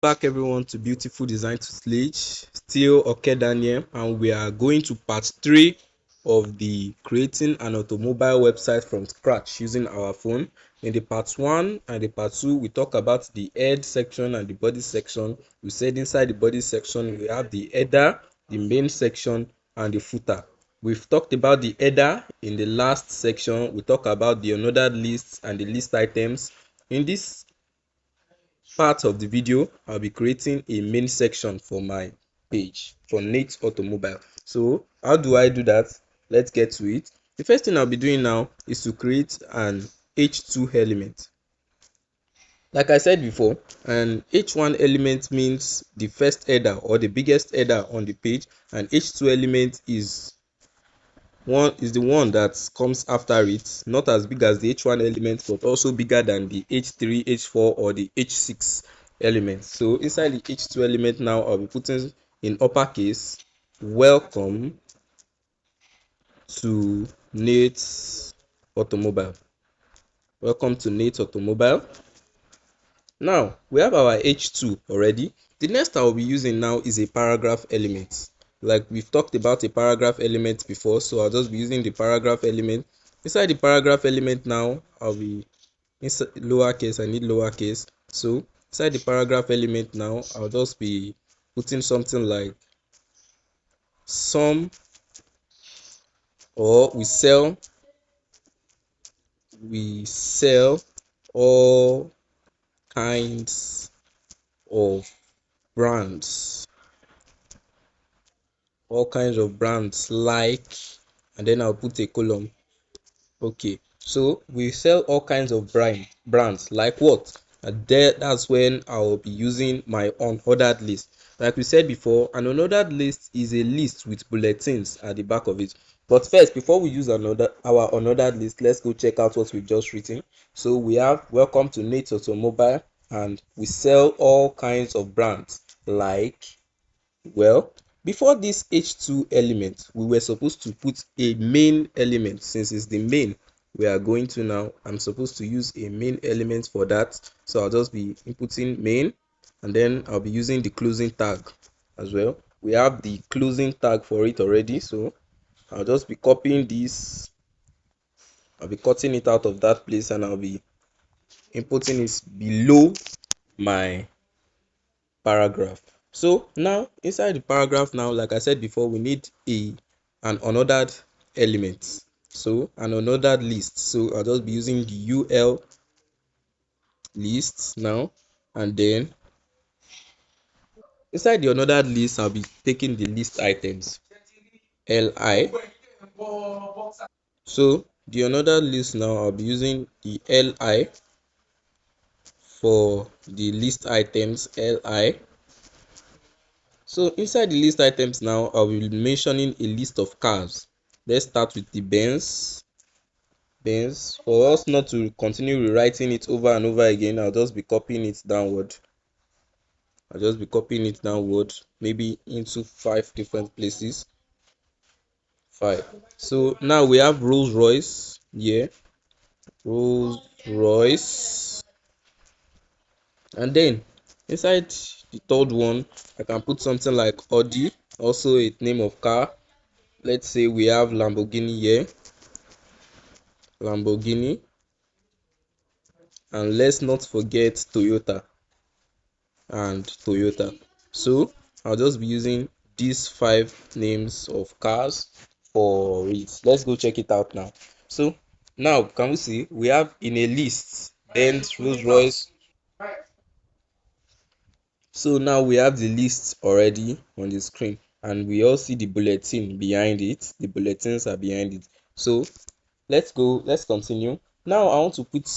Back everyone to Beautiful Design to Stage. Still Daniel, and we are going to part 3 of the creating an automobile website from scratch using our phone. In the part 1 and the part 2, we talk about the head section and the body section. We said inside the body section we have the header, the main section, and the footer. We've talked about the header in the last section. We talk about the unordered lists and the list items. In this part of the video, I'll be creating a main section for my page for Nate Automobile. So how do I do that? Let's get to it. The first thing I'll be doing now is to create an h2 element. Like I said before, an h1 element means the first header or the biggest header on the page, and h2 element is the one that comes after it, not as big as the h1 element but also bigger than the h3, h4, or the h6 element. So inside the h2 element now, I'll be putting in uppercase, welcome to Nate's Automobile. Welcome to Nate's Automobile. Now we have our h2 already. The next I'll be using now is a paragraph element. Like we've talked about a paragraph element before, so I'll just be using the paragraph element. Inside the paragraph element now, I'll be inside lowercase. I need lowercase. So inside the paragraph element now, I'll just be putting something like some, or we sell all kinds of brands, like, and then I'll put a column. Okay, so we sell all kinds of brands like what? And that's when I'll be using my unordered list. Like we said before, an unordered list is a list with bulletins at the back of it. But first, before we use our unordered list, let's go check out what we've just written. So we have welcome to Nate Automobile, and we sell all kinds of brands like, well, before this h2 element, we were supposed to put a main element. Since it's the main we are going to now, I'm supposed to use a main element for that. So I'll just be inputting main, and then I'll be using the closing tag as well. We have the closing tag for it already, so I'll just be copying this. I'll be cutting it out of that place, and I'll be inputting it below my paragraph. So now inside the paragraph now, like I said before, we need an unordered element. So an unordered list. So I'll just be using the ul list now, and then inside the unordered list, I'll be taking the list items li. So the unordered list now, I'll be using the li for the list items li. So inside the list items now, I will be mentioning a list of cars. Let's start with the Benz. For us not to continue rewriting it over and over again, I'll just be copying it downward. Maybe into 5 different places. 5. So now we have Rolls Royce here. Rolls Royce. And then inside the third one, I can put something like Audi, also a name of car. Let's say we have Lamborghini here. Lamborghini. And let's not forget Toyota and Toyota. So I'll just be using these 5 names of cars for it. Let's go check it out now. So now can we see we have in a list Benz, Rolls Royce. So now we have the list already on the screen, and we all see the bulletin behind it. The bulletins are behind it. So let's continue. Now I want to put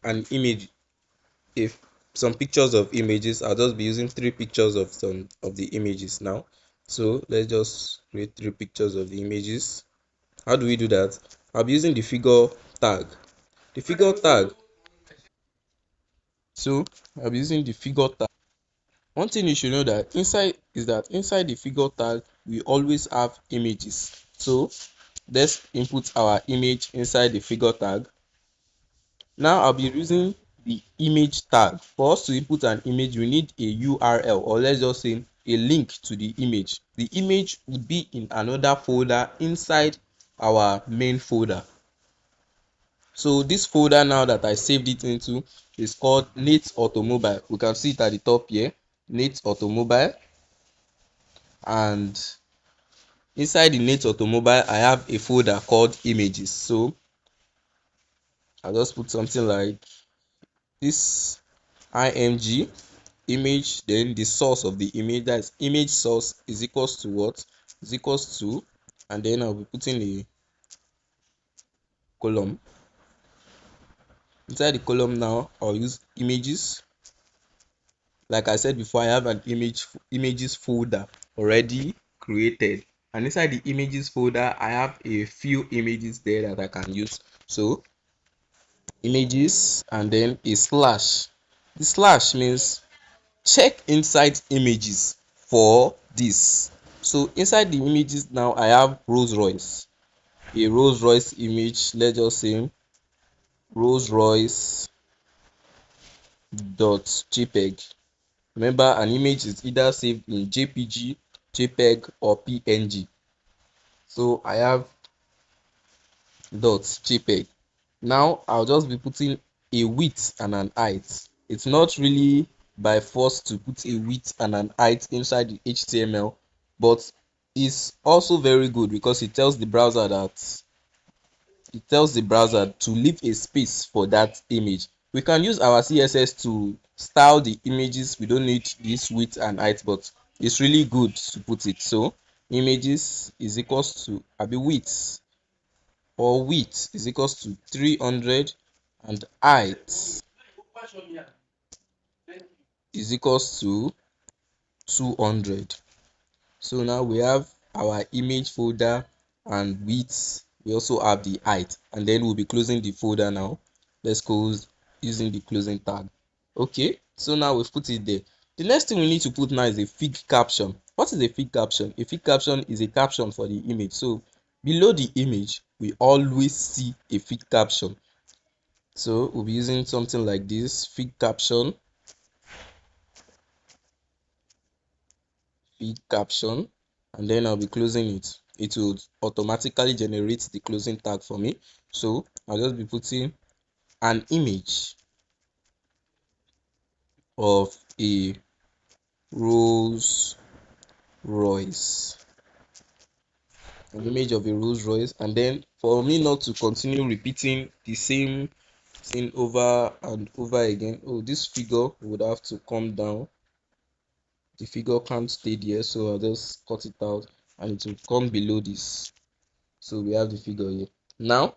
an image, if some pictures of images. I'll just be using 3 pictures of some of the images now. So let's just create 3 pictures of the images. How do we do that? I'll be using the figure tag. The figure tag. So I'll be using the figure tag. One thing you should know that inside the figure tag, we always have images. So let's input our image inside the figure tag. Now I'll be using the image tag. For us to input an image, we need a URL, or let's just say a link to the image. The image would be in another folder inside our main folder. So this folder now that I saved it into is called Nate Automobile. We can see it at the top here, Nate Automobile. And inside the Nate Automobile, I have a folder called Images. So I'll just put something like this: img image, then the source of the image, that's image source, is equals to what? Is equals to, and then I'll be putting a column. Inside the column now, I'll use images. Like I said before, I have an images folder already created, and inside the images folder I have a few images there that I can use. So images and then a slash. The slash means check inside images for this. So inside the images now I have Rolls Royce, a Rolls Royce image. Let's just say Rolls Royce dot jpeg. Remember, an image is either saved in jpg, jpeg or png. So I have dot jpeg. Now I'll just be putting a width and an height. It's not really by force to put a width and an height inside the HTML, but it's also very good because it tells the browser to leave a space for that image. We can use our CSS to style the images. We don't need this width and height, but it's really good to put it. So images is equals to width, or width is equals to 300, and height is equals to 200. So now we have our image folder and width. We also have the height, and then we'll be closing the folder now. Let's close using the closing tag. Okay, so now we've put it there. The next thing we need to put now is a fig caption. What is a fig caption? A fig caption is a caption for the image. So below the image we always see a fig caption. So we'll be using something like this: fig caption, fig caption, and then I'll be closing it. It will automatically generate the closing tag for me. So I'll just be putting an image of a Rolls Royce, and then for me not to continue repeating the same thing over and over again. Oh, this figure would have to come down. The figure can't stay there, so I'll just cut it out and it will come below this. So we have the figure here. Now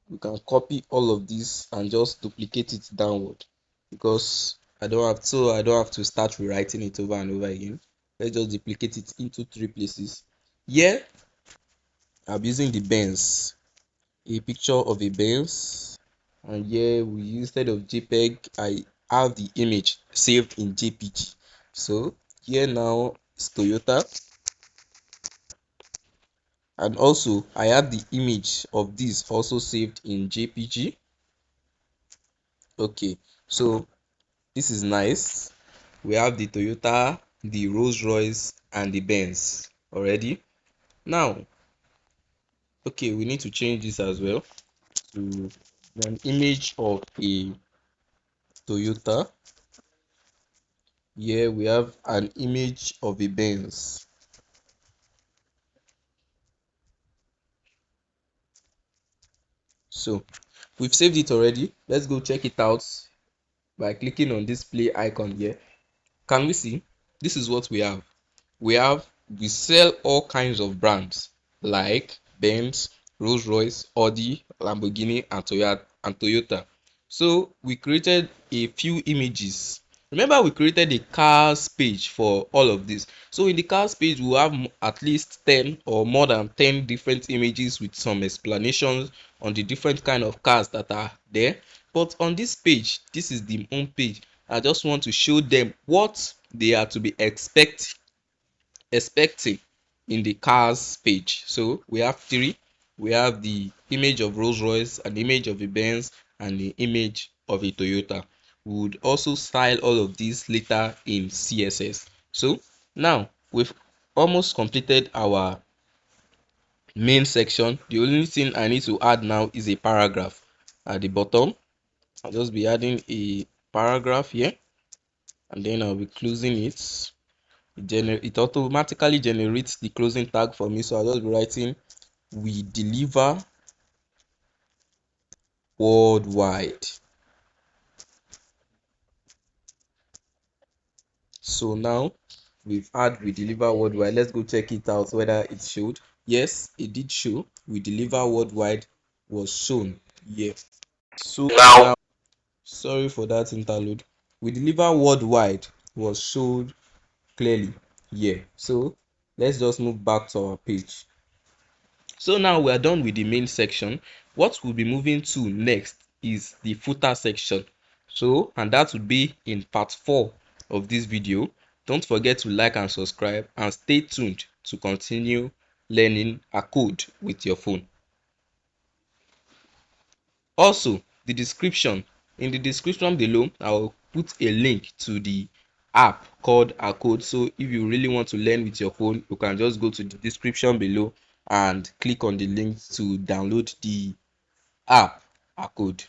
we can copy all of this and just duplicate it downward, because I don't have to start rewriting it over and over again. Let's just duplicate it into 3 places. Here I'm using the Benz, a picture of a Benz, and here instead of JPEG I have the image saved in JPG. So here now is Toyota, and also I have the image of this also saved in JPG. Okay, so this is nice. We have the Toyota, the Rolls Royce, and the Benz already. Now, okay, we need to change this as well to an image of a Toyota. Here we have an image of a Benz. So we've saved it already. Let's go check it out by clicking on this play icon here. Can we see? This is what we have. We sell all kinds of brands like Benz, Rolls Royce, Audi, Lamborghini, and Toyota. So we created a few images. Remember, we created a cars page for all of this. So in the cars page we have at least 10 or more than 10 different images with some explanations on the different kind of cars that are there. But on this page, this is the home page, I just want to show them what they are to be expecting in the cars page. So we have 3. we have the image of Rolls Royce, an image of a Benz, and the image of a Toyota. We would also style all of these later in CSS. So now we've almost completed our main section. The only thing I need to add now is a paragraph at the bottom. I'll just be adding a paragraph here, and then I'll be closing it. It automatically generates the closing tag for me, so I'll just be writing we deliver worldwide. So now we've had we deliver worldwide. Let's go check it out whether it showed. Yes, it did show. We deliver worldwide was shown here. So now, sorry for that interlude. We deliver worldwide was shown clearly here. So let's just move back to our page. So now we are done with the main section. What we'll be moving to next is the footer section. So, and that would be in part 4 of this video. Don't forget to like and subscribe, and stay tuned to continue learning Acode with your phone. Also, in the description below, I'll put a link to the app called Acode. So if you really want to learn with your phone, you can just go to the description below and click on the link to download the app Acode.